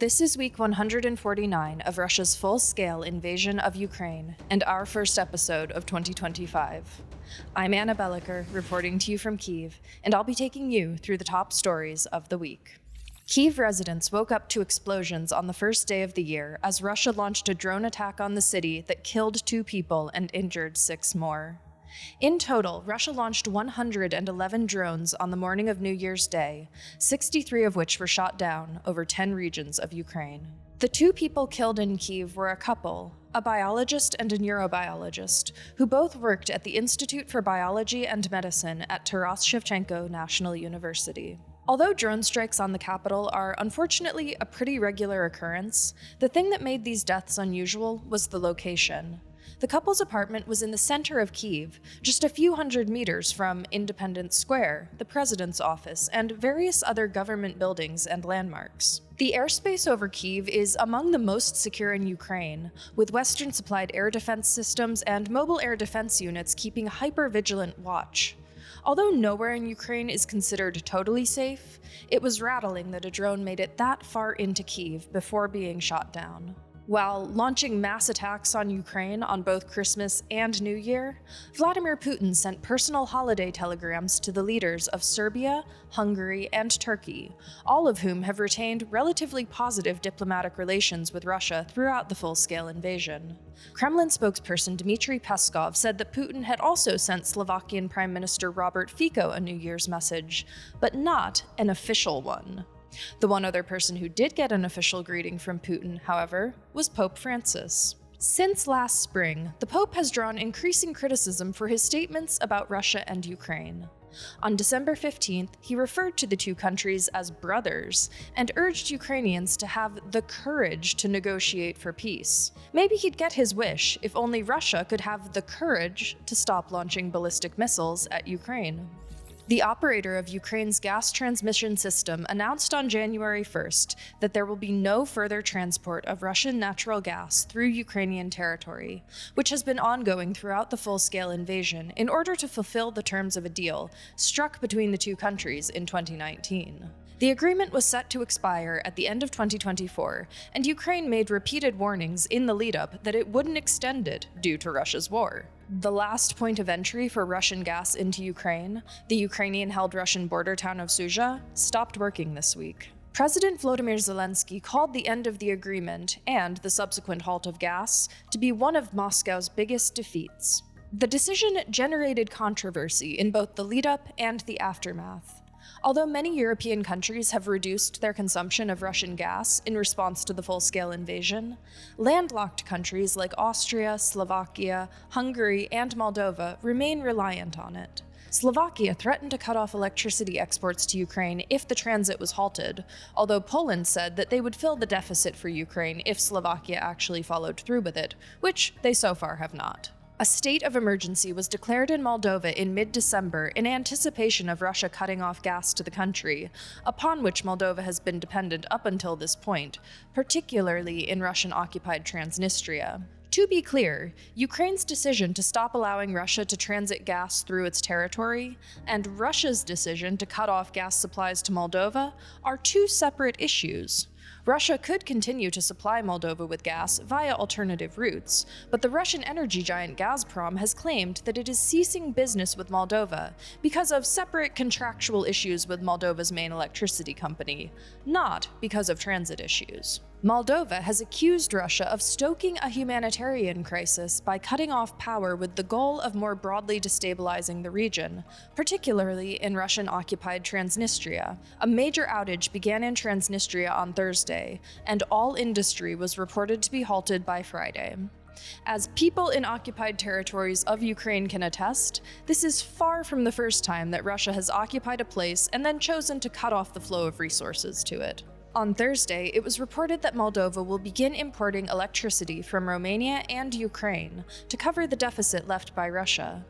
This is week 149 of Russia's full-scale invasion of Ukraine and our first episode of 2025. I'm Anna Belokur, reporting to you from Kyiv, and I'll be taking you through the top stories of the week. Kyiv residents woke up to explosions on the first day of the year as Russia launched a drone attack on the city that killed 2 people and injured 6 more. In total, Russia launched 111 drones on the morning of New Year's Day, 63 of which were shot down over 10 regions of Ukraine. The 2 people killed in Kyiv were a couple, a biologist and a neurobiologist, who both worked at the Institute for Biology and Medicine at Taras Shevchenko National University. Although drone strikes on the capital are unfortunately a pretty regular occurrence, the thing that made these deaths unusual was the location. The couple's apartment was in the center of Kyiv, just a few hundred meters from Independence Square, the president's office, and various other government buildings and landmarks. The airspace over Kyiv is among the most secure in Ukraine, with Western-supplied air defense systems and mobile air defense units keeping hyper-vigilant watch. Although nowhere in Ukraine is considered totally safe, it was rattling that a drone made it that far into Kyiv before being shot down. While launching mass attacks on Ukraine on both Christmas and New Year, Vladimir Putin sent personal holiday telegrams to the leaders of Serbia, Hungary, and Turkey, all of whom have retained relatively positive diplomatic relations with Russia throughout the full-scale invasion. Kremlin spokesperson Dmitry Peskov said that Putin had also sent Slovakian Prime Minister Robert Fico a New Year's message, but not an official one. The one other person who did get an official greeting from Putin, however, was Pope Francis. Since last spring, the Pope has drawn increasing criticism for his statements about Russia and Ukraine. On December 15th, he referred to the 2 countries as brothers and urged Ukrainians to have the courage to negotiate for peace. Maybe he'd get his wish if only Russia could have the courage to stop launching ballistic missiles at Ukraine. The operator of Ukraine's gas transmission system announced on January 1st that there will be no further transport of Russian natural gas through Ukrainian territory, which has been ongoing throughout the full-scale invasion in order to fulfill the terms of a deal struck between the 2 countries in 2019. The agreement was set to expire at the end of 2024, and Ukraine made repeated warnings in the lead-up that it wouldn't extend it due to Russia's war. The last point of entry for Russian gas into Ukraine, the Ukrainian-held Russian border town of Sudzha, stopped working this week. President Volodymyr Zelensky called the end of the agreement and the subsequent halt of gas to be one of Moscow's biggest defeats. The decision generated controversy in both the lead-up and the aftermath. Although many European countries have reduced their consumption of Russian gas in response to the full-scale invasion, landlocked countries like Austria, Slovakia, Hungary, and Moldova remain reliant on it. Slovakia threatened to cut off electricity exports to Ukraine if the transit was halted, although Poland said that they would fill the deficit for Ukraine if Slovakia actually followed through with it, which they so far have not. A state of emergency was declared in Moldova in mid-December in anticipation of Russia cutting off gas to the country, upon which Moldova has been dependent up until this point, particularly in Russian-occupied Transnistria. To be clear, Ukraine's decision to stop allowing Russia to transit gas through its territory and Russia's decision to cut off gas supplies to Moldova are 2 separate issues. Russia could continue to supply Moldova with gas via alternative routes, but the Russian energy giant Gazprom has claimed that it is ceasing business with Moldova because of separate contractual issues with Moldova's main electricity company, not because of transit issues. Moldova has accused Russia of stoking a humanitarian crisis by cutting off power with the goal of more broadly destabilizing the region, particularly in Russian-occupied Transnistria. A major outage began in Transnistria on Thursday, and all industry was reported to be halted by Friday. As people in occupied territories of Ukraine can attest, this is far from the first time that Russia has occupied a place and then chosen to cut off the flow of resources to it. On Thursday, it was reported that Moldova will begin importing electricity from Romania and Ukraine to cover the deficit left by Russia.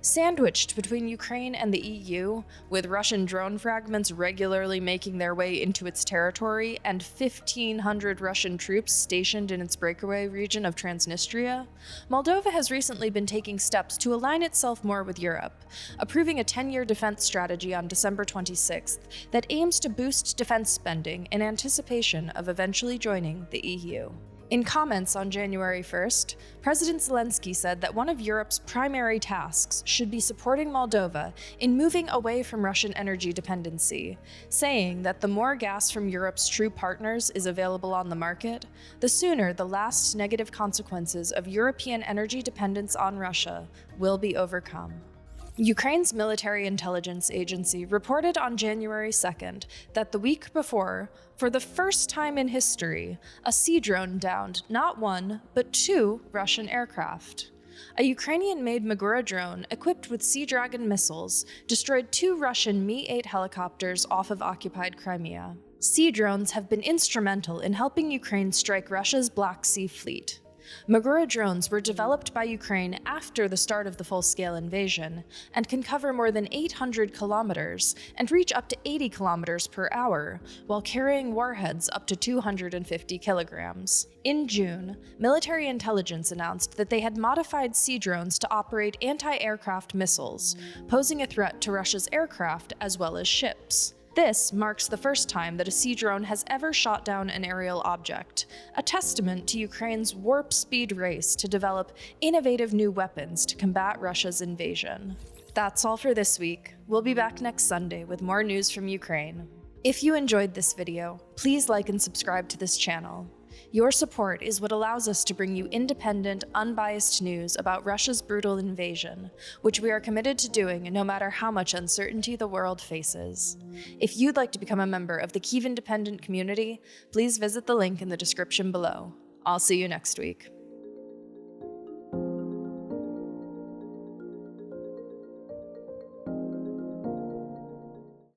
Sandwiched between Ukraine and the EU, with Russian drone fragments regularly making their way into its territory and 1,500 Russian troops stationed in its breakaway region of Transnistria, Moldova has recently been taking steps to align itself more with Europe, approving a 10-year defense strategy on December 26th that aims to boost defense spending in anticipation of eventually joining the EU. In comments on January 1st, President Zelensky said that one of Europe's primary tasks should be supporting Moldova in moving away from Russian energy dependency, saying that the more gas from Europe's true partners is available on the market, the sooner the last negative consequences of European energy dependence on Russia will be overcome. Ukraine's military intelligence agency reported on January 2nd that the week before, for the first time in history, a sea drone downed not one, but two Russian aircraft. A Ukrainian-made Magura drone equipped with Sea Dragon missiles destroyed two Russian Mi-8 helicopters off of occupied Crimea. Sea drones have been instrumental in helping Ukraine strike Russia's Black Sea Fleet. Magura drones were developed by Ukraine after the start of the full-scale invasion and can cover more than 800 kilometers and reach up to 80 kilometers per hour, while carrying warheads up to 250 kilograms. In June, military intelligence announced that they had modified sea drones to operate anti-aircraft missiles, posing a threat to Russia's aircraft as well as ships. This marks the first time that a sea drone has ever shot down an aerial object, a testament to Ukraine's warp speed race to develop innovative new weapons to combat Russia's invasion. That's all for this week. We'll be back next Sunday with more news from Ukraine. If you enjoyed this video, please like and subscribe to this channel. Your support is what allows us to bring you independent, unbiased news about Russia's brutal invasion, which we are committed to doing no matter how much uncertainty the world faces. If you'd like to become a member of the Kyiv Independent community, please visit the link in the description below. I'll see you next week.